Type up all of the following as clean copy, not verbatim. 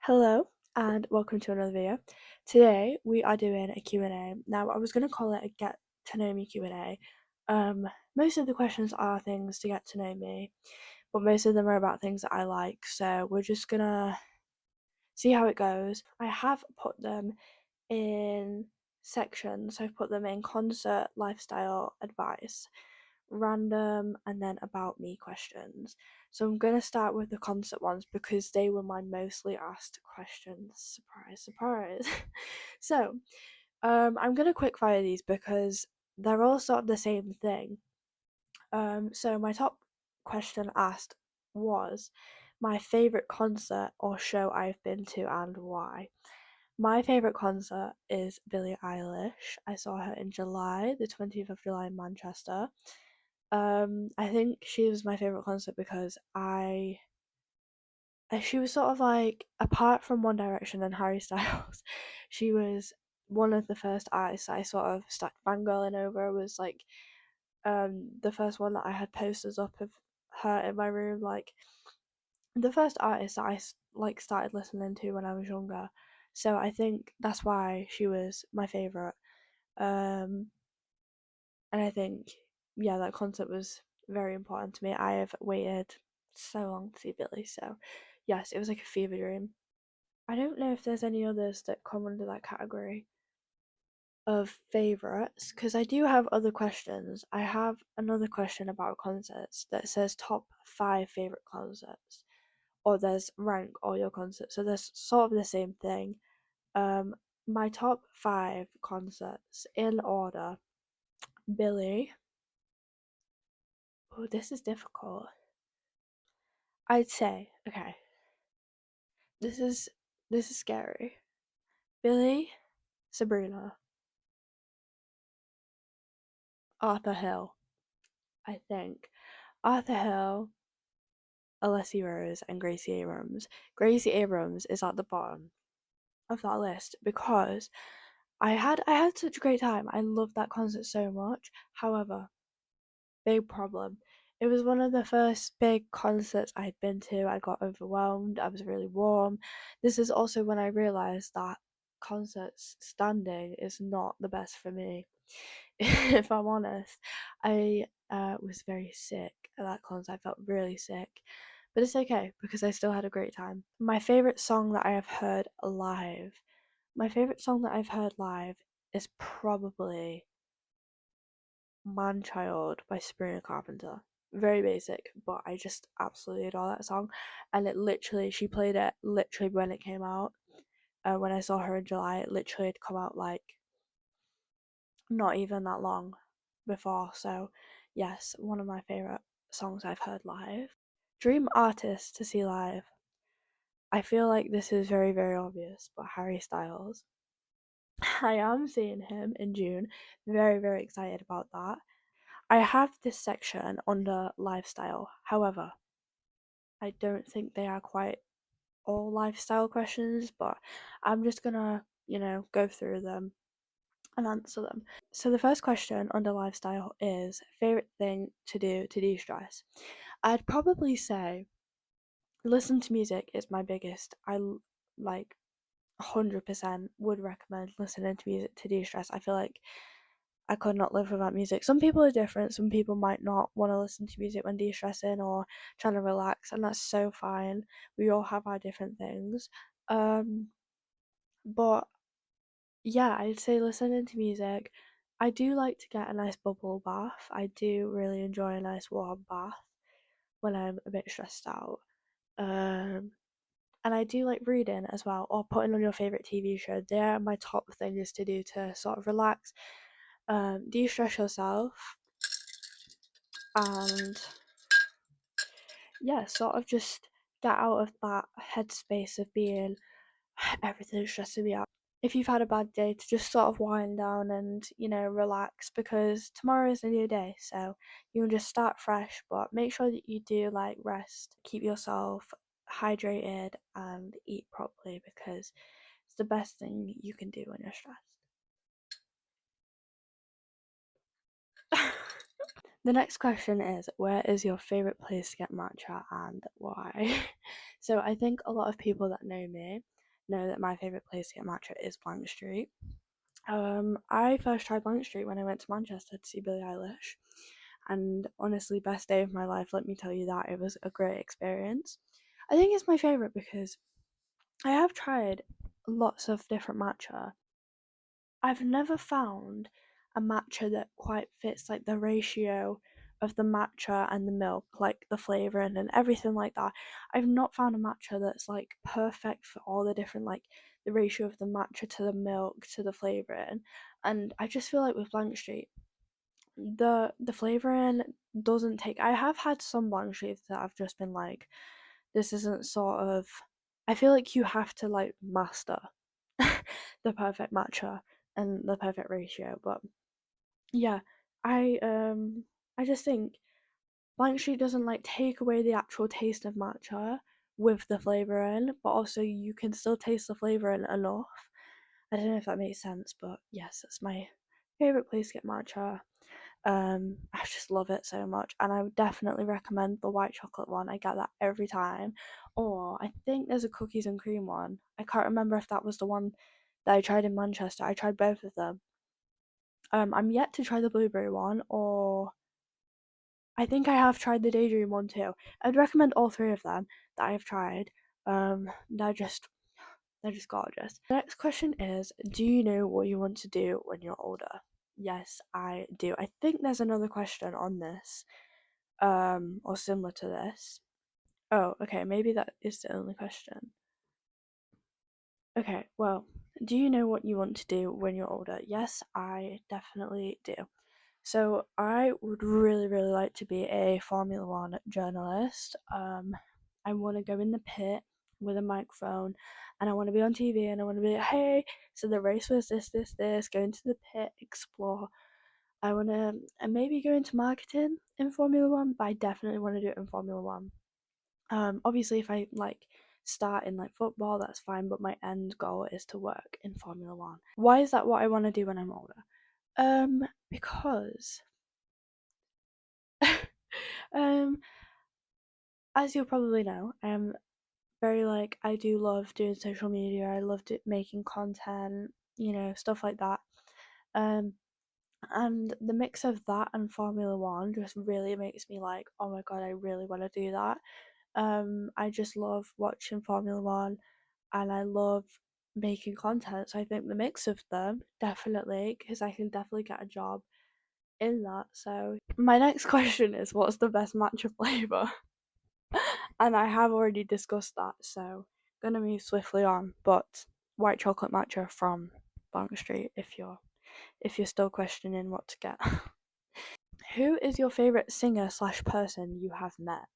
Hello and welcome to another video. Today we are doing a Q&A. Now I was going to call it a get to know me Q&A. Most of the questions are things to get to know me, but most of them are about things that I like, so we're just going to see how it goes. I have put them in sections. I've put them in concert, lifestyle, advice, random, and then about me questions. So I'm gonna start with the concert ones because they were my mostly asked questions. Surprise, surprise. So, I'm gonna quick fire these because they're all sort of the same thing. So my top question asked was my favorite concert or show I've been to and why. My favorite concert is Billie Eilish. I saw her in July, the 20th of July in Manchester. I think she was my favorite concert because she was sort of like, apart from One Direction and Harry Styles, she was one of the first artists I sort of started fangirling over. Was like the first one that I had posters up of her in my room, like the first artist that like started listening to when I was younger. So I think that's why she was my favorite. Um, and I think that concert was very important to me. I have waited so long to see Billy, so yes, it was like a fever dream. I don't know if there's any others that come under that category of favourites because I do have other questions. I have another question about concerts that says top 5 favourite concerts, or there's rank all your concerts, so there's sort of the same thing. Um, my top 5 concerts in order: Billy. Oh, this is difficult. I'd say, okay, this is scary. Billy, Sabrina, Arthur Hill. I think Arthur Hill, Alessi Rose, and Gracie Abrams. Gracie Abrams is at the bottom of that list because I had such a great time. I loved that concert so much. However, big problem. It was one of the first big concerts I'd been to. I got overwhelmed. I was really warm. This is also when I realised that concerts standing is not the best for me. If I'm honest, I was very sick at that concert. I felt really sick, but it's okay because I still had a great time. My favourite song that I have heard live. My favourite song that I've heard live is probably Man Child by Sabrina Carpenter. Very basic, but I just absolutely adore that song. And she played it literally when it came out. When I saw her in July, it literally had come out like not even that long before. So, yes, one of my favourite songs I've heard live. Dream artist to see live. I feel like this is very, very obvious, but Harry Styles. I am seeing him in June. Very, very excited about that. I have this section under lifestyle. However, I don't think they are quite all lifestyle questions, but I'm just gonna, go through them and answer them. So the first question under lifestyle is favorite thing to do to de-stress. I'd probably say listen to music is my biggest. I like 100% would recommend listening to music to de-stress. I feel like I could not live without music. Some people are different. Some people might not want to listen to music when de-stressing or trying to relax, and that's so fine. We all have our different things. But yeah, I'd say listening to music. I do like to get a nice bubble bath. I do really enjoy a nice warm bath when I'm a bit stressed out. Um, and I do like reading as well, or putting on your favorite TV show. They're my top things to do to sort of relax, de-stress yourself, and yeah, sort of just get out of that headspace of being everything's stressing me out. If you've had a bad day, to just sort of wind down and relax because tomorrow is a new day, so you can just start fresh. But make sure that you do like rest, keep yourself hydrated, and eat properly because it's the best thing you can do when you're stressed. The next question is, where is your favorite place to get matcha and why? So I think a lot of people that know me know that my favorite place to get matcha is Blank Street. I first tried Blank Street when I went to Manchester to see Billie Eilish, and honestly, best day of my life. Let me tell you that it was a great experience. I think it's my favorite because I have tried lots of different matcha. I've never found a matcha that quite fits like the ratio of the matcha and the milk, like the flavouring and everything like that. I've not found a matcha that's like perfect for all the different like the ratio of the matcha to the milk to the flavouring. And I just feel like with Blank Street, the flavouring doesn't take. I have had some Blank Streets that I've just been like, this isn't sort of. I feel like you have to like master the perfect matcha and the perfect ratio. But yeah, I um I just think Blank Street doesn't like take away the actual taste of matcha with the flavouring, but also you can still taste the flavouring enough. I don't know if that makes sense, but yes, it's my favourite place to get matcha. I just love it so much, and I would definitely recommend the white chocolate one. I get that every time. Or I think there's a cookies and cream one. I can't remember if that was the one that I tried in Manchester. I tried both of them. I'm yet to try the blueberry one, or I think I have tried the daydream one too. I'd recommend all three of them that I have tried. They're just gorgeous. The next question is, do you know what you want to do when you're older? Yes, I do. I think there's another question on this, or similar to this. Oh, okay, maybe that is the only question. Okay, well, do you know what you want to do when you're older? Yes, I definitely do. So I would really, really like to be a Formula One journalist. I want to go in the pit with a microphone, and I want to be on TV, and I want to be like, hey, so the race was this. Go into the pit, explore. I want to, and maybe go into marketing in Formula One, but I definitely want to do it in Formula One. Obviously, if I like start in like football, that's fine, but my end goal is to work in Formula One. Why is that what I want to do when I'm older? Because um, as you'll probably know, I'm very like I do love doing social media. I love making content, stuff like that. Um, and the mix of that and Formula One just really makes me like, oh my god, I really want to do that. I just love watching Formula One, and I love making content. So I think the mix of them definitely, because I can definitely get a job in that. So my next question is, what's the best matcha flavor? And I have already discussed that, so gonna move swiftly on. But white chocolate matcha from Bank Street, if you're still questioning what to get. Who is your favorite singer slash person you have met?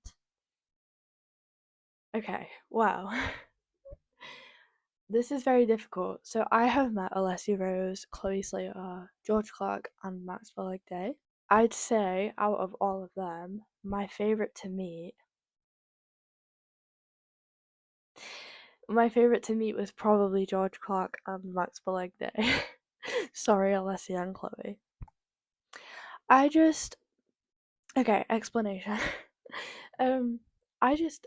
Okay, well, this is very difficult. So I have met Alessia Rose, Chloe Slater, George Clark, and Maxwell Day. I'd say out of all of them, my favorite to meet was probably George Clark and Maxwell Day. Sorry, Alessia and Chloe. I just okay, explanation. um, I just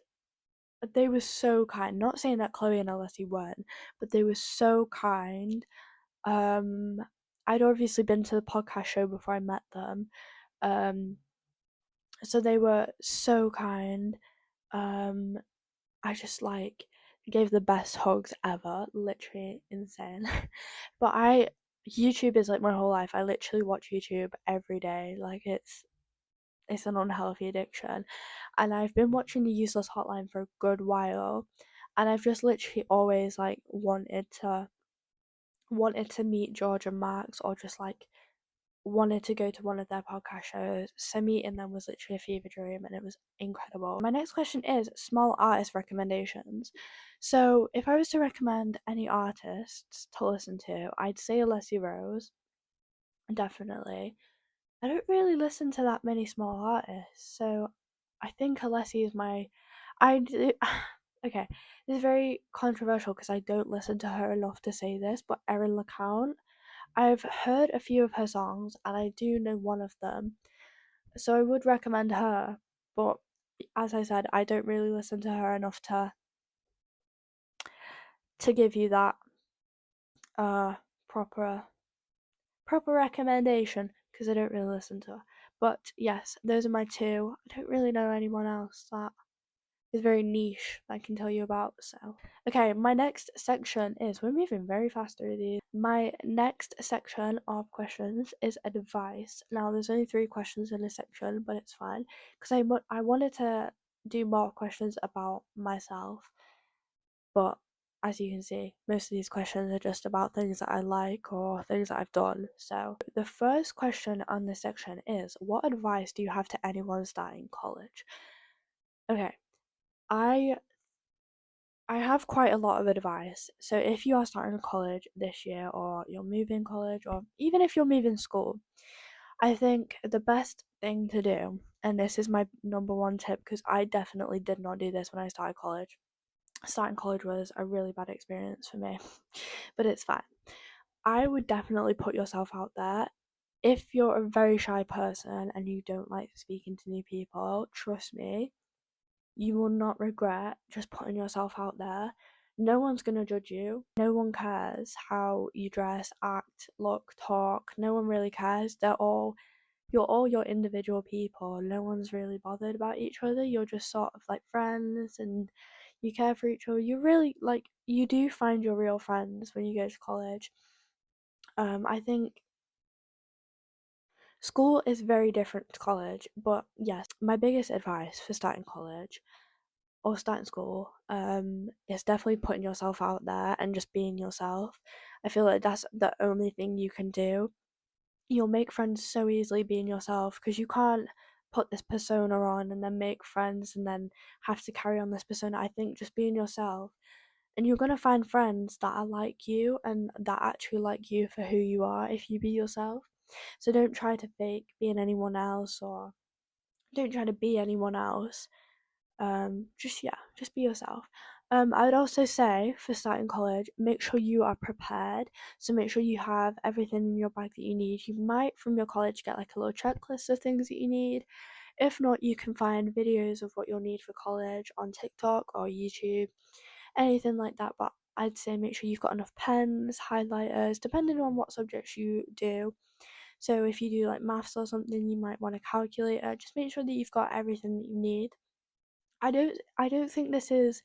they were so kind. Not saying that Chloe and Alessia weren't, but they were so kind. Um, I'd obviously been to the podcast show before I met them. Um, so they were so kind. Um, I just like gave the best hugs ever, literally insane. But YouTube is like my whole life. I literally watch YouTube every day. Like it's an unhealthy addiction. And I've been watching the Useless Hotline for a good while, and I've just literally always like wanted to meet George and Max, or just like wanted to go to one of their podcast shows. So meeting them was literally a fever dream, and it was incredible. My next question is small artist recommendations. So if I was to recommend any artists to listen to, I'd say Alessia Rose, definitely. I don't really listen to that many small artists, so I think Alessia is my. I do. Okay, this is very controversial because I don't listen to her enough to say this, but Erin LeCount, I've heard a few of her songs, and I do know one of them. So I would recommend her, but as I said, I don't really listen to her enough to give you that proper recommendation because I don't really listen to her. But yes, those are my two. I don't really know anyone else that is very niche that I can tell you about. So, okay, my next section is we're moving very fast through these. My next section of questions is advice. Now, there's only 3 questions in this section, but it's fine because I wanted to do more questions about myself, but as you can see, most of these questions are just about things that I like or things that I've done. So, the first question on this section is what advice do you have to anyone starting college? Okay, I I have quite a lot of advice. So if you are starting college this year or you're moving college or even if you're moving school, I think the best thing to do, and this is my number one tip because I definitely did not do this when I started college. Starting college was a really bad experience for me, but it's fine. I would definitely put yourself out there. If you're a very shy person and you don't like speaking to new people, trust me, you will not regret just putting yourself out there. No one's going to judge you. No one cares how you dress, act, look, talk. No one really cares. You're all your individual people. No one's really bothered about each other. You're just sort of like friends and you care for each other. You really like, you do find your real friends when you go to college. I think school is very different to college, but yes, my biggest advice for starting college or starting school, is definitely putting yourself out there and just being yourself. I feel like that's the only thing you can do. You'll make friends so easily being yourself because you can't put this persona on and then make friends and then have to carry on this persona. I think just being yourself and you're gonna find friends that are like you and that actually like you for who you are if you be yourself. So don't try to fake being anyone else or don't try to be anyone else. Just yeah, just be yourself. I would also say for starting college, make sure you are prepared. So make sure you have everything in your bag that you need. You might from your college get like a little checklist of things that you need. If not, you can find videos of what you'll need for college on TikTok or YouTube, anything like that. But I'd say make sure you've got enough pens, highlighters, depending on what subjects you do. So if you do like maths or something, you might want a calculator. Just make sure that you've got everything that you need. I don't think this is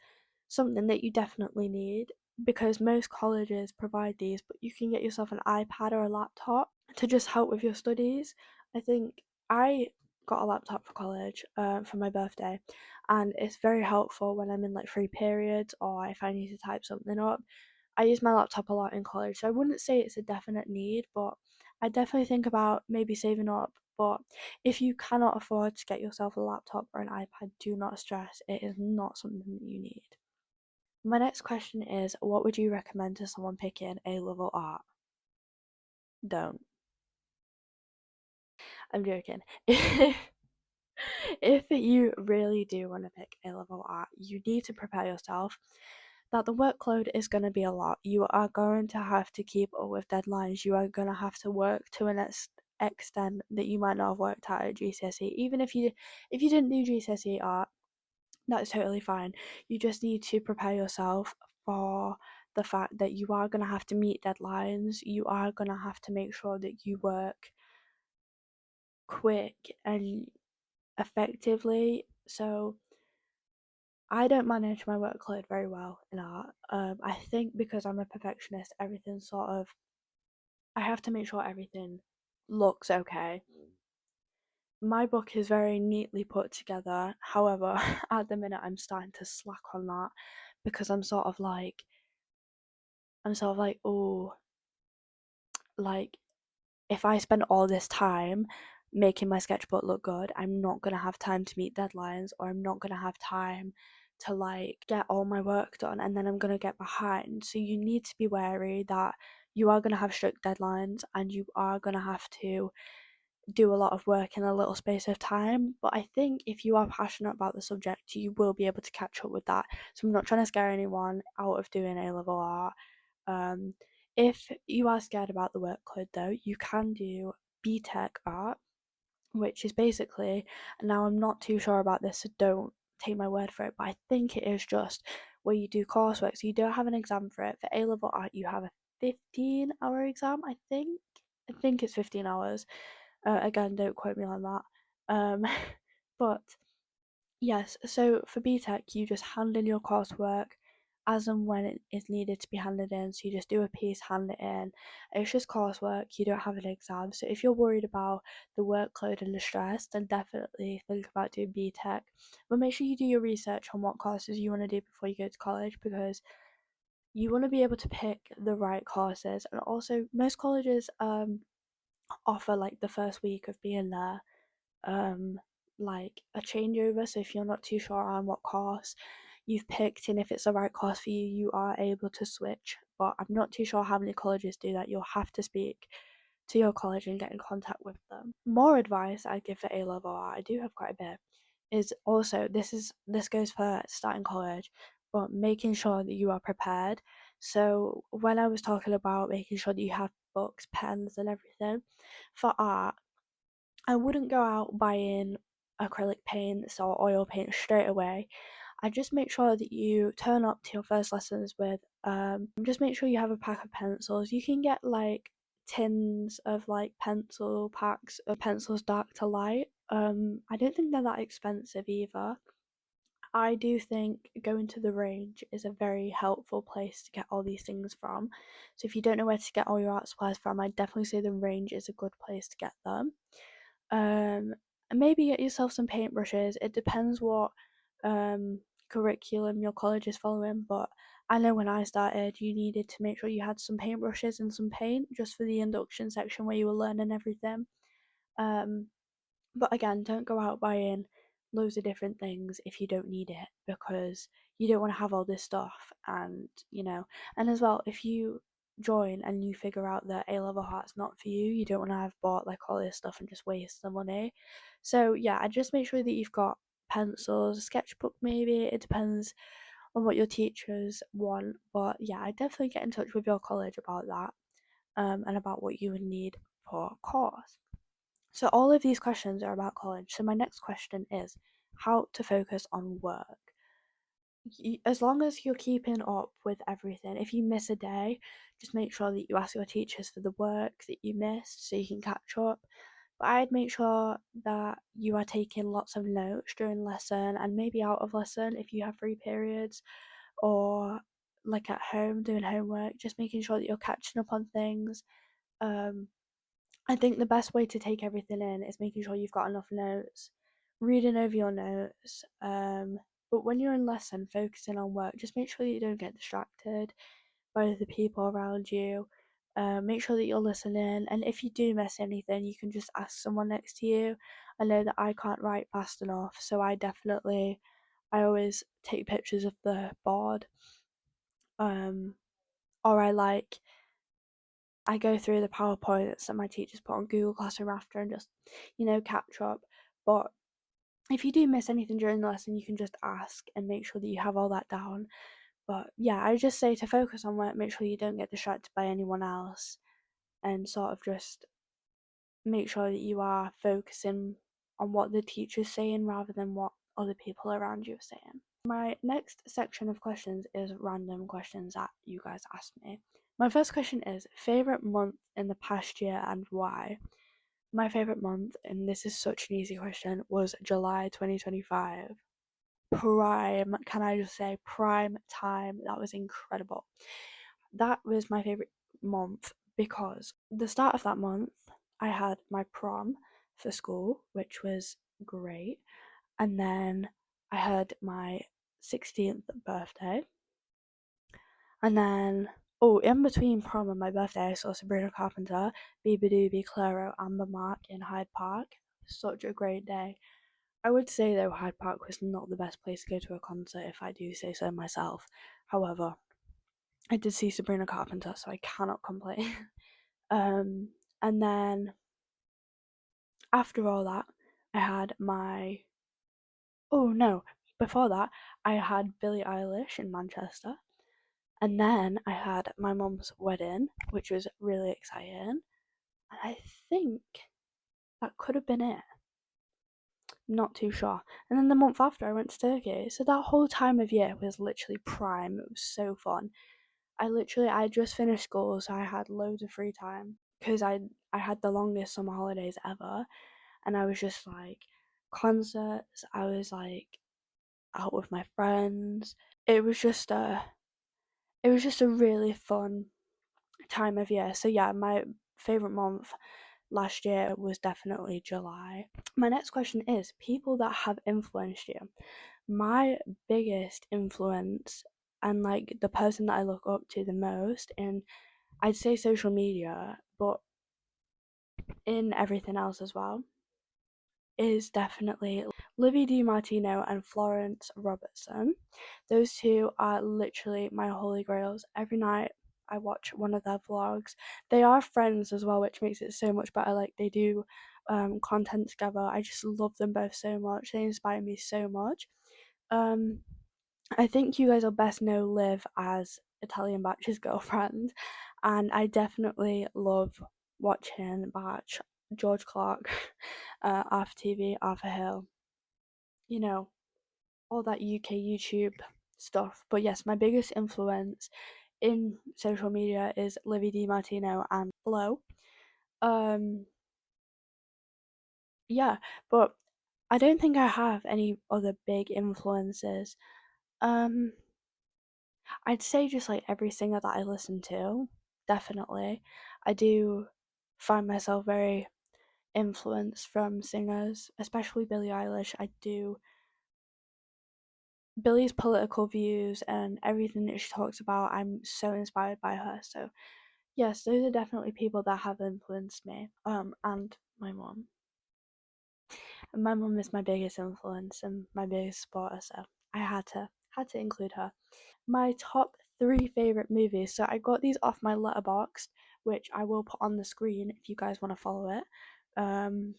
something that you definitely need because most colleges provide these, but you can get yourself an iPad or a laptop to just help with your studies. I think I got a laptop for college for my birthday, and it's very helpful when I'm in like free periods or if I need to type something up. I use my laptop a lot in college, so I wouldn't say it's a definite need, but I definitely think about maybe saving up. But if you cannot afford to get yourself a laptop or an iPad, do not stress. It is not something that you need. My next question is what would you recommend to someone picking A level art? Don't. I'm joking. If you really do want to pick A level art, you need to prepare yourself that the workload is going to be a lot. You are going to have to keep up with deadlines. You are going to have to work to an extent that you might not have worked at GCSE. Even if you didn't do GCSE art, that's totally fine. You just need to prepare yourself for the fact that you are going to have to meet deadlines. You are going to have to make sure that you work quick and effectively. So I don't manage my workload very well in art. I think because I'm a perfectionist, everything sort of I have to make sure everything looks okay. My book is very neatly put together. However, at the minute I'm starting to slack on that because I'm sort of like, oh, like if I spend all this time making my sketchbook look good, I'm not gonna have time to meet deadlines or I'm not gonna have time to like get all my work done and then I'm gonna get behind. So you need to be wary that you are gonna have strict deadlines and you are gonna have to do a lot of work in a little space of time. But I think if you are passionate about the subject, you will be able to catch up with that. So I'm not trying to scare anyone out of doing A level art. Um, if you are scared about the workload though, you can do BTEC art. which is basically, now I'm not too sure about this, so don't take my word for it, but I think it is just where you do coursework. So you don't have an exam for it. For A level art, you have a 15-hour exam, I think. I think it's 15 hours. Again, don't quote me on that. Um, but yes, so for BTEC, you just hand in your coursework as and when it is needed to be handed in. So you just do a piece, hand it in. It's just coursework, you don't have an exam. So if you're worried about the workload and the stress, then definitely think about doing BTEC. But make sure you do your research on what courses you want to do before you go to college, because you want to be able to pick the right courses. And also, most colleges offer like the first week of being there um like a changeover. So if you're not too sure on what course you've picked and if it's the right course for you, you are able to switch. But I'm not too sure how many colleges do that. You'll have to speak to your college and get in contact with them. More advice I'd give for A level art, I do have quite a bit, is also, this goes for starting college, but making sure that you are prepared. So when I was talking about making sure that you have books, pens and everything, for art I wouldn't go out buying acrylic paints or oil paint straight away. I just make sure that you turn up to your first lessons with just make sure you have a pack of pencils. You can get like tins of like pencil packs of pencils dark to light. I don't think they're that expensive either. I do think going to the range is a very helpful place to get all these things from. So if you don't know where to get all your art supplies from, I'd definitely say the range is a good place to get them. And maybe get yourself some paintbrushes. It depends what curriculum your college is following, but I know when I started, you needed to make sure you had some paintbrushes and some paint just for the induction section where you were learning everything. Um, but again, don't go out buying loads of different things if you don't need it, because you don't want to have all this stuff. And and as well, if you join and you figure out that A level art's not for you, you don't want to have bought like all this stuff and just waste the money. So yeah, I just make sure that you've got pencils, a sketchbook maybe. It depends on what your teachers want, but yeah, I definitely get in touch with your college about that, and about what you would need for a course. So all of these questions are about college. So my next question is how to focus on work. As long as you're keeping up with everything, if you miss a day, just make sure that you ask your teachers for the work that you missed so you can catch up. But I'd make sure that you are taking lots of notes during lesson and maybe out of lesson if you have free periods, or like at home doing homework, just making sure that you're catching up on things. Um, I think the best way to take everything in is making sure you've got enough notes, reading over your notes. But when you're in lesson, focusing on work, just make sure that you don't get distracted by the people around you. Make sure that you're listening, and if you do miss anything, you can just ask someone next to you. I know that I can't write fast enough, so I always take pictures of the board. Um, or I go through the PowerPoints that my teachers put on Google Classroom after and just, catch up. But if you do miss anything during the lesson, you can just ask and make sure that you have all that down. But yeah, I just say to focus on work, make sure you don't get distracted by anyone else, and sort of just make sure that you are focusing on what the teacher's saying rather than what other people around you are saying. My next section of questions is random questions that you guys asked me. My first question is favorite month in the past year and why? My favorite month, and this is such an easy question, was July 2025. Prime, can I just say, prime time. That was incredible. That was my favorite month because the start of that month, I had my prom for school, which was great. And then I had my 16th birthday. And then, oh, in between prom and my birthday, I saw Sabrina Carpenter, Doobie Claro, Amber Mark in Hyde Park. Such a great day. I would say though Hyde Park was not the best place to go to a concert if I do say so myself. However, I did see Sabrina Carpenter, so I cannot complain. And then after all that, I had my oh no, before that I had Billie Eilish in Manchester. And then I had my mum's wedding, which was really exciting. And I think that could have been it. Not too sure. And then the month after, I went to Turkey. So that whole time of year was literally prime. It was so fun. I just finished school, so I had loads of free time because I had the longest summer holidays ever, and I was just like concerts. I was like out with my friends. It was just a really fun time of year. So yeah, my favorite month last year was definitely July. My next question is people that have influenced you. My biggest influence and like the person that I look up to the most in, I'd say, social media, but in everything else as well, is definitely Livy DiMartino and Florence Robertson. Those two are literally my holy grails. Every night I watch one of their vlogs. They are friends as well, which makes it so much better. Like they do content together. I just love them both so much. They inspire me so much. Um, I think you guys will best know Liv as Italian Batch's girlfriend, and I definitely love watching Batch, George Clark, Arthur TV, Arthur Hill, you know, all that UK YouTube stuff. But yes, my biggest influence in social media is Livy DiMartino and Flo. Um, yeah, but I don't think I have any other big influences. Um, I'd say just like every singer that I listen to, definitely. I do find myself very influenced from singers, especially Billie Eilish. I do. Billie's political views and everything that she talks about, I'm so inspired by her. So, yes, those are definitely people that have influenced me. And my mom. And my mom is my biggest influence and my biggest supporter, so I had to include her. My top three favorite movies. So I got these off my letterboxd, which I will put on the screen if you guys want to follow it. Um,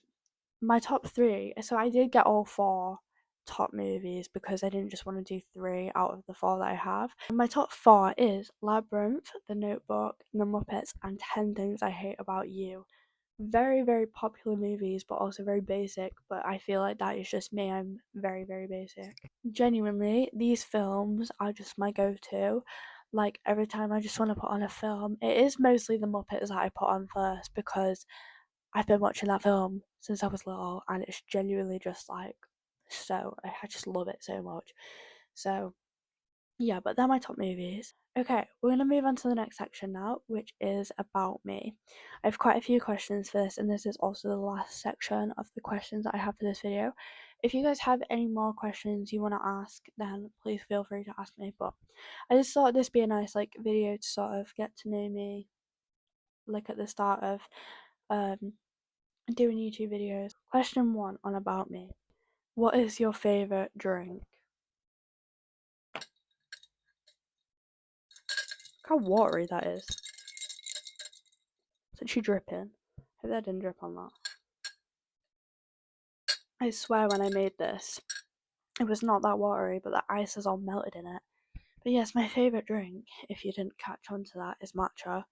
my top three. So I did get all four top movies because I didn't just want to do three out of the four that I have. And my top four is Labyrinth, The Notebook, The Muppets, and 10 Things I Hate About You. Very, very popular movies, but also very basic. But I feel like that is just me. I'm very, very basic. Genuinely, these films are just my go to. Like, every time I just want to put on a film, it is mostly The Muppets that I put on first because I've been watching that film since I was little and it's genuinely just like so. I just love it so much. So, yeah, but they're my top movies. Okay, we're going to move on to the next section now, which is about me. I have quite a few questions for this, and this is also the last section of the questions that I have for this video. If you guys have any more questions you want to ask, then please feel free to ask me. But I just thought this be a nice like video to sort of get to know me, like at the start of um doing YouTube videos. Question one on about me: what is your favorite drink? Look how watery that is. Is she dripping? Hope that didn't drip on that. I swear when I made this, it was not that watery, but the ice is all melted in it. But yes, my favourite drink, if you didn't catch on to that, is matcha.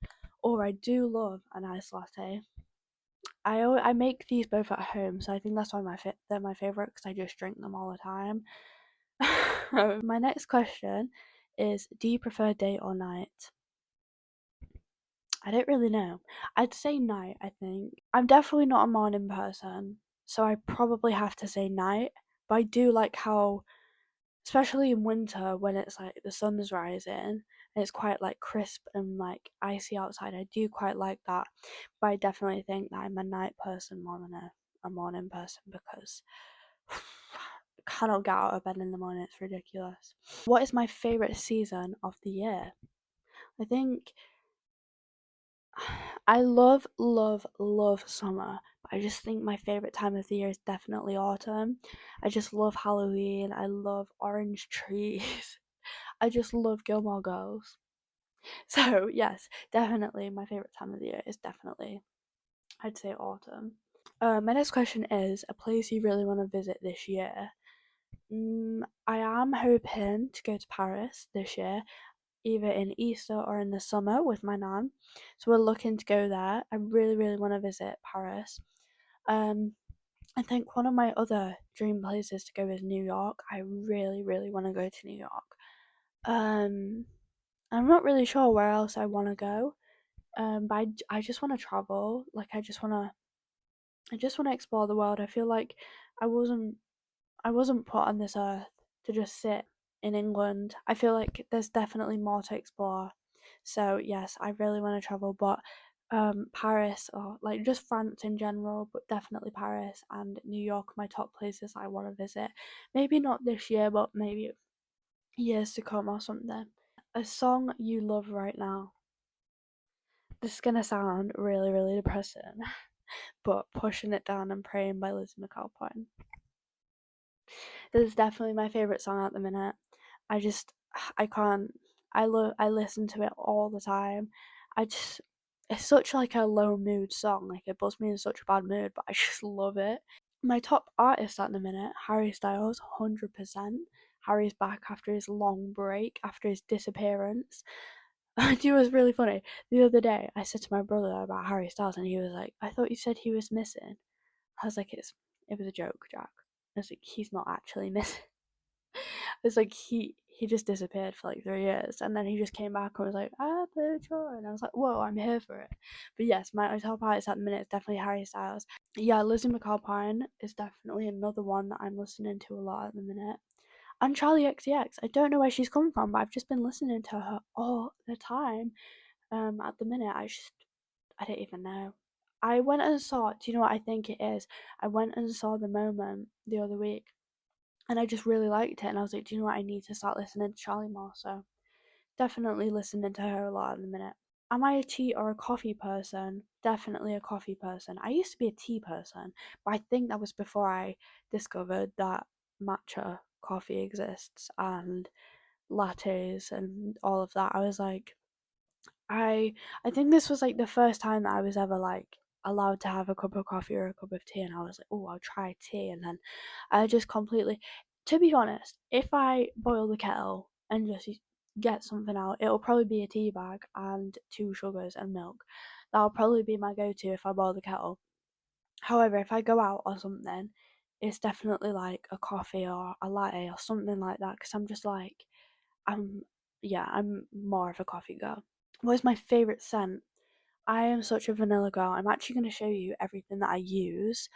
Or I do love an iced latte. I make these both at home, so I think that's why they're my favourite because I just drink them all the time. My next question is: do you prefer day or night? I don't really know. I'd say night, I think. I'm definitely not a morning person, so I probably have to say night. But I do like how, especially in winter when it's like the sun's rising and it's quite like crisp and like icy outside, I do quite like that. But I definitely think that I'm a night person more than a morning person because I cannot get out of bed in the morning. It's ridiculous. What is my favourite season of the year? I think I love, love, love summer, but I just think my favorite time of the year is definitely autumn. I just love Halloween. I love orange trees. I just love Gilmore Girls. So, yes, definitely my favorite time of the year is definitely, I'd say, autumn. My next question is a place you really want to visit this year. I am hoping to go to Paris this year, either in Easter or in the summer with my nan. So we're looking to go there. I really, really want to visit Paris. Um, I think one of my other dream places to go is New York. I really, really want to go to New York. Um, I'm not really sure where else I want to go. But I just want to travel. Like I just want to explore the world. I feel like I wasn't I wasn't put on this earth to just sit in England. I feel like there's definitely more to explore. So yes, I really want to travel, but Paris or like just France in general, but definitely Paris and New York are my top places I want to visit. Maybe not this year, but maybe years to come or something. A song you love right now. This is gonna sound really, really depressing, but Pushing It Down and Praying by Lizzie McAlpine. This is definitely my favorite song at the minute. I just I can't I listen to it all the time. I just it's such like a low mood song. Like it puts me in such a bad mood, but I just love it. My top artist at the minute, Harry Styles, 100%. Harry's back after his long break, after his disappearance. I do was really funny. The other day, I said to my brother about Harry Styles, and he was like, "I thought you said he was missing." I was like, it was a joke, Jack." I was like, "He's not actually missing." It's like he just disappeared for like 3 years, and then he just came back and was like, "I play a chore," and I was like, "Whoa, I'm here for it." But yes, my top artist at the minute is definitely Harry Styles. Yeah, Lizzie McAlpine is definitely another one that I'm listening to a lot at the minute. And Charlie XCX. I don't know where she's come from, but I've just been listening to her all the time. At the minute, I don't even know. I went and saw. Do you know what I think it is? I went and saw The Moment the other week, and I just really liked it. And I was like, do you know what? I need to start listening to Charlie more. So definitely listening to her a lot in a minute. Am I a tea or a coffee person? Definitely a coffee person. I used to be a tea person, but I think that was before I discovered that matcha coffee exists and lattes and all of that. I was like, I think this was like the first time that I was ever like allowed to have a cup of coffee or a cup of tea, and I was like, oh, I'll try tea, and then I just completely, to be honest, if I boil the kettle and just get something out, it'll probably be a tea bag and two sugars and milk. That'll probably be my go-to if I boil the kettle. However, if I go out or something, it's definitely like a coffee or a latte or something like that, because I'm just like, I'm, yeah, I'm more of a coffee girl. What is my favourite scent? I am such a vanilla girl. I'm actually going to show you everything that I use,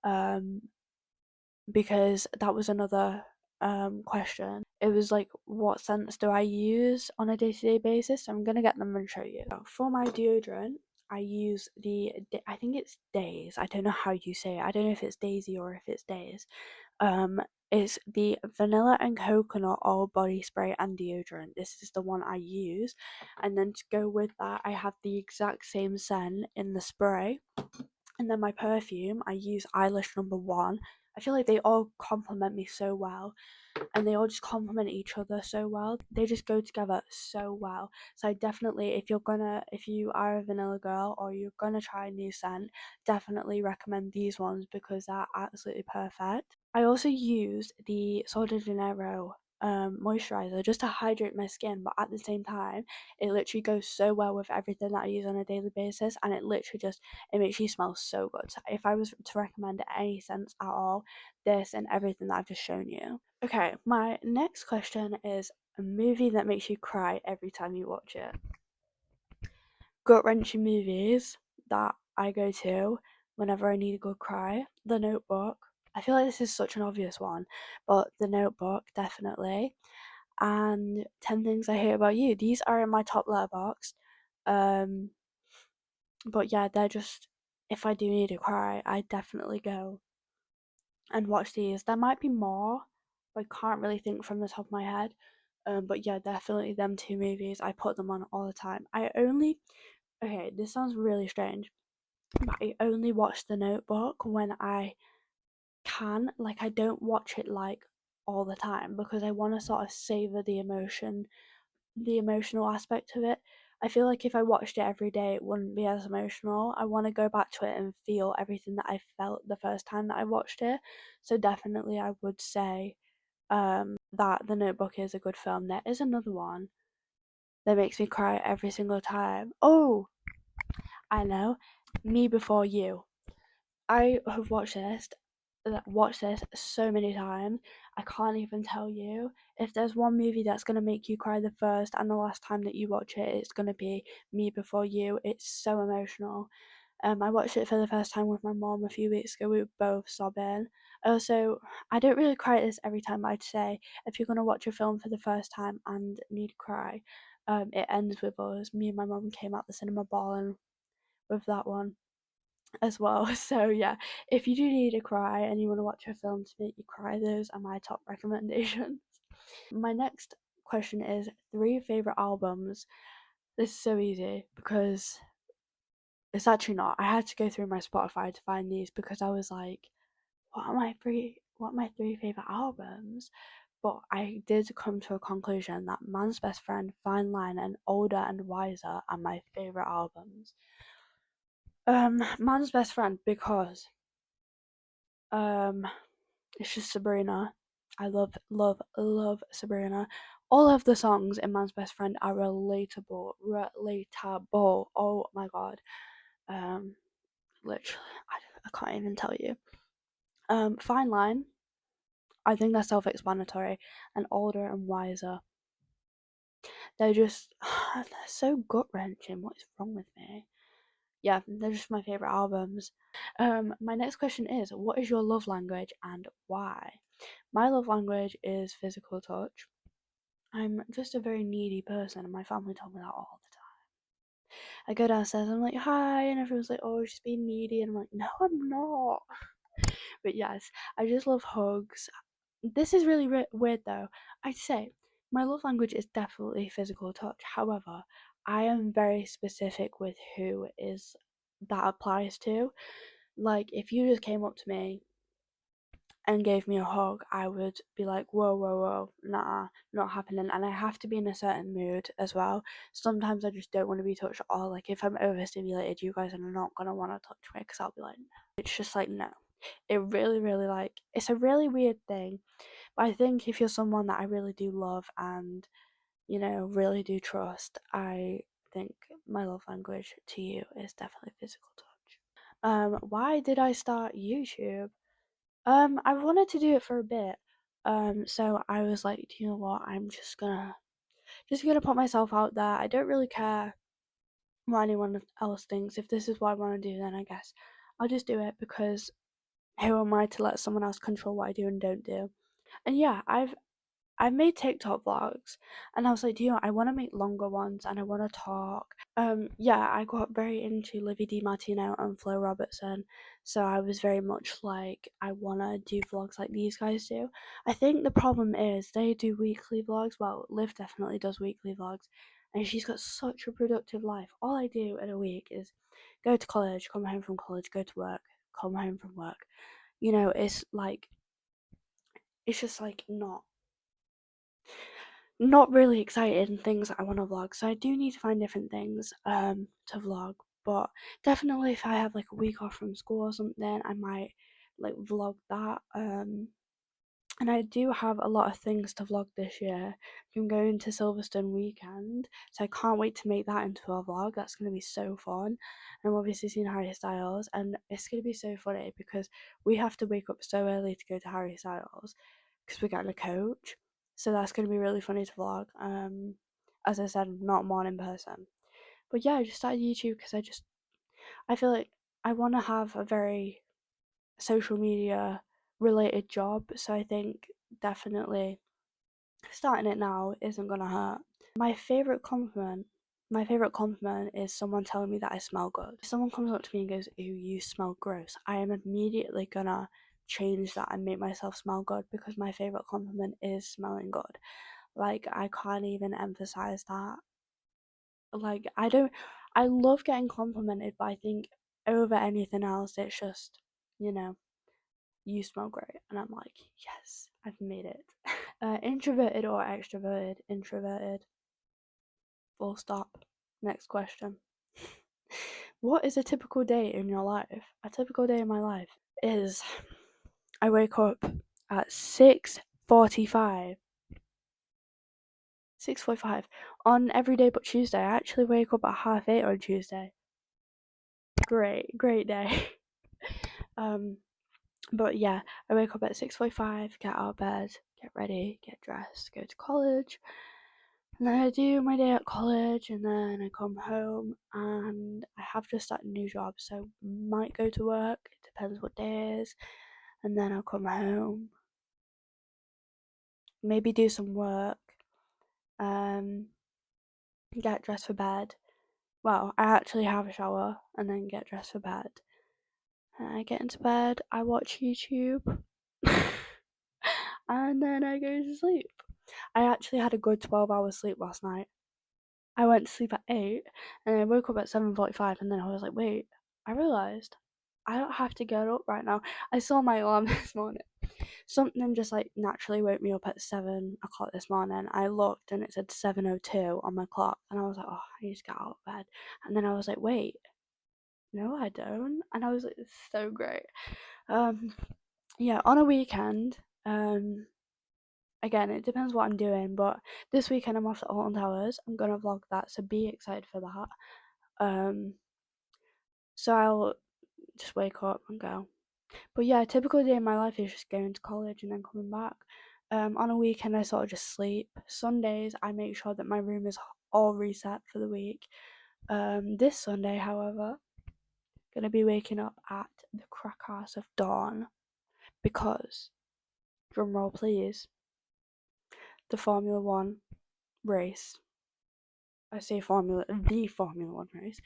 um, because that was another question. It was like, what scents do I use on a day-to-day basis? So I'm going to get them and show you. For my deodorant, I use I think it's Days. I don't know how you say it. I don't know if it's Daisy or if it's Days. Um, it's the vanilla and coconut all body spray and deodorant. This is the one I use. And then to go with that, I have the exact same scent in the spray. And then my perfume, I use Eilish number one. I feel like they all complement me so well, and they all just complement each other so well. They just go together so well. So I definitely, if you are a vanilla girl or you're gonna try a new scent, definitely recommend these ones because they're absolutely perfect. I also use the Sol de Janeiro moisturizer just to hydrate my skin, but at the same time, it literally goes so well with everything that I use on a daily basis, and it literally just it makes you smell so good. So if I was to recommend any scents at all, this and everything that I've just shown you. Okay, my next question is a movie that makes you cry every time you watch it. Gut wrenching movies that I go to whenever I need a good cry. The Notebook. I feel like this is such an obvious one, but The Notebook definitely. And 10 Things I Hate About You. These are in my top letterbox. Um, but yeah, they're just if I do need a cry, I definitely go and watch these. There might be more, but I can't really think from the top of my head. But yeah, definitely them two movies. I put them on all the time. Okay, this sounds really strange, but I only watch The Notebook when I can. Like, I don't watch it like all the time because I want to sort of savor the emotional aspect of it. I feel like if I watched it every day, it wouldn't be as emotional. I want to go back to it and feel everything that I felt the first time that I watched it. So definitely, I would say that The Notebook is a good film. There is another one that makes me cry every single time. Oh, I know, Me Before You. I have watched this watched this so many times. I can't even tell you. If there's one movie that's gonna make you cry the first and the last time that you watch it, it's gonna be Me Before You. It's so emotional. I watched it for the first time with my mom a few weeks ago. We were both sobbing. Also, I don't really cry at this every time. I'd say if you're gonna watch a film for the first time and need to cry, it ends with us. Me and my mom came out the cinema bawling with that one as well. So yeah, if you do need to cry and you want to watch a film to make you cry, those are my top recommendations. My next question is three favorite albums. This is so easy because it's actually not. I had to go through my Spotify to find these because I was like, what are my three favorite albums? But I did come to a conclusion that Man's Best Friend, Fine Line, and Older and Wiser are my favorite albums. Man's Best Friend because um it's just Sabrina. I love Sabrina. All of the songs in Man's Best Friend are relatable. Relatable. Oh my god. Um, literally, I can't even tell you. Fine Line. I think they're self-explanatory, and Older and Wiser. They're just they're so gut wrenching. What is wrong with me? Yeah, they're just my favorite albums. My next question is, what is your love language and why? My love language is physical touch. I'm just a very needy person, and my family told me that all the time. I go downstairs, I'm like, hi, and everyone's like, oh, she's being needy, and I'm like, no, I'm not. But yes, I just love hugs. This is really weird though. I'd say my love language is definitely physical touch. However, I am very specific with who is that applies to. Like, if you just came up to me and gave me a hug, I would be like, whoa, whoa, whoa, nah, not happening. And I have to be in a certain mood as well. Sometimes I just don't want to be touched at all. Like, if I'm overstimulated, you guys are not going to want to touch me because I'll be like, no. It's just like, no. It really, really, like, it's a really weird thing. But I think if you're someone that I really do love and, really do trust, I think my love language to you is definitely physical touch. Why did I start YouTube? I wanted to do it for a bit. So I was like, do you know what? I'm just gonna put myself out there. I don't really care what anyone else thinks. If this is what I want to do, then I guess I'll just do it because who am I to let someone else control what I do and don't do? And yeah, I've made TikTok vlogs, and I was like, do you know, I want to make longer ones and I want to talk. Yeah, I got very into Livy DiMartino and Flo Robertson, so I was very much like, I want to do vlogs like these guys do. I think the problem is they do weekly vlogs. Well, Liv definitely does weekly vlogs, and she's got such a productive life. All I do in a week is go to college, come home from college, go to work, come home from work. It's like, it's just like not really excited and things that I want to vlog. So I do need to find different things to vlog. But definitely if I have like a week off from school or something, I might like vlog that. And I do have a lot of things to vlog this year. I'm going to Silverstone weekend, so I can't wait to make that into a vlog. That's going to be so fun. I'm obviously seeing Harry Styles, and it's going to be so funny because we have to wake up so early to go to Harry Styles because we're getting a coach. So that's going to be really funny to vlog. As I said, I'm not a morning person. But yeah, I just started YouTube because I feel like I want to have a very social media related job. So I think definitely starting it now isn't gonna hurt. My favorite compliment. My favorite compliment is someone telling me that I smell good. If someone comes up to me and goes, "Ooh, you smell gross," I am immediately gonna change that and make myself smell good because my favorite compliment is smelling good. Like, I can't even emphasize that. Like, I love getting complimented, but I think over anything else, it's just, you know, you smell great. And I'm like, yes, I've made it. Introverted or extroverted? Introverted. Full stop. Next question. What is a typical day in your life? A typical day in my life is I wake up at 6:45. 6:45 on every day but Tuesday. I actually wake up at 7:30 on Tuesday. Great day. um But yeah, I wake up at 6:45, get out of bed, get ready, get dressed, go to college. And then I do my day at college, and then I come home, and I have just started a new job, so might go to work. It depends what day it is. And then I'll come home, maybe do some work, um, get dressed for bed. Well, I actually have a shower and then get dressed for bed. And I get into bed, I watch YouTube, and then I go to sleep. I actually had a good 12 hours sleep last night. I went to sleep at 8 and I woke up at 7:45, and then I was like, wait, I realised I don't have to get up right now. I saw my alarm this morning. Something just like naturally woke me up at 7 o'clock this morning. I looked and it said 7:02 on my clock, and I was like, oh, I need to get out of bed. And then I was like, wait, no, I don't. And I was like, it's so great. Um, yeah, on a weekend, again, it depends what I'm doing, but this weekend I'm off to Alton Towers. I'm gonna vlog that, so be excited for that. So I'll just wake up and go. But yeah, a typical day in my life is just going to college and then coming back. On a weekend, I sort of just sleep. Sundays, I make sure that my room is all reset for the week. This Sunday, however, gonna be waking up at the crack house of dawn because, drum roll please, the Formula One race. I say the Formula One race.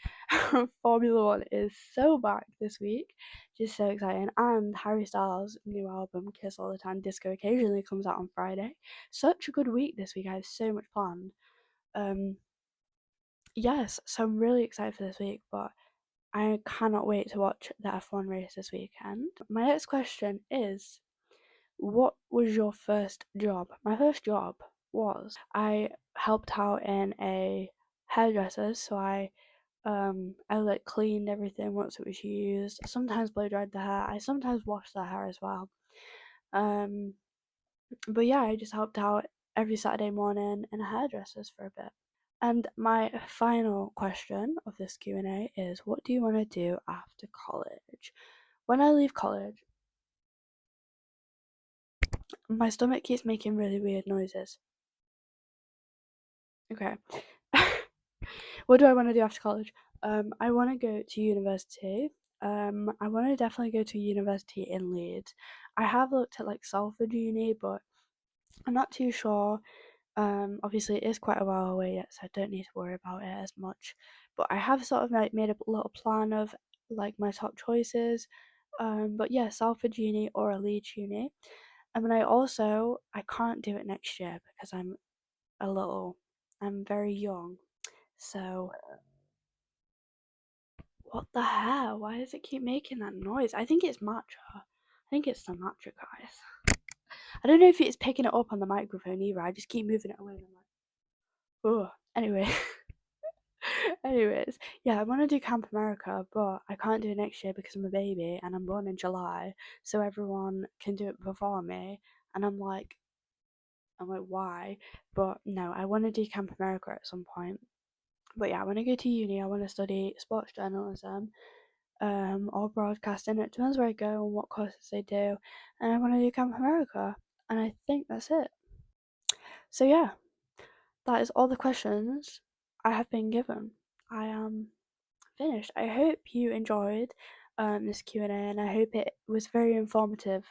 Formula One is so back this week, just so exciting. And Harry Styles' new album, Kiss All the Time, Disco Occasionally, comes out on Friday. Such a good week this week. I have so much planned. Yes, so I'm really excited for this week, but I cannot wait to watch the F1 race this weekend. My next question is, what was your first job? My first job was I helped out in a hairdresser's, so I like cleaned everything once it was used. Sometimes blow dried the hair. I sometimes washed the hair as well. Um, but yeah, I just helped out every Saturday morning in a hairdresser's for a bit. And my final question of this Q&A is, what do you want to do after college? When I leave college, my stomach keeps making really weird noises. Okay. What do I want to do after college? I want to go to university. I want to definitely go to university in Leeds. I have looked at like Salford Uni, but I'm not too sure. Obviously it is quite a while away yet, so I don't need to worry about it as much. But I have sort of like made a little plan of like my top choices. But yeah, Salford Uni or a Leeds Uni. And then I can't do it next year because I'm very young. So what the hell? Why does it keep making that noise? I think it's matcha. I think it's the matcha, guys. I don't know if it's picking it up on the microphone either. I just keep moving it away and I'm like, oh. Anyway. Anyways, yeah, I want to do Camp America, but I can't do it next year because I'm a baby and I'm born in July, so everyone can do it before me. And I'm like, why? But no, I want to do Camp America at some point. But yeah, I want to go to uni. I want to study sports journalism, or broadcasting. It depends where I go and what courses I do. And I want to do Camp America. And I think that's it. So yeah, that is all the questions I have been given. I am finished. I hope you enjoyed this Q&A, and I hope it was very informative.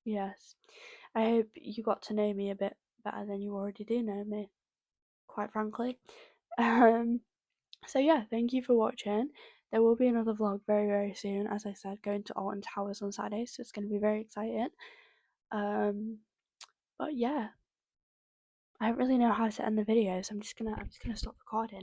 Yes. I hope you got to know me a bit better than you already do know me, quite frankly. Um, so yeah, thank you for watching. There will be another vlog very, very soon. As I said, going to Alton Towers on Saturday, so it's going to be very exciting. Um, but yeah, I don't really know how to end the video, so I'm just gonna stop recording.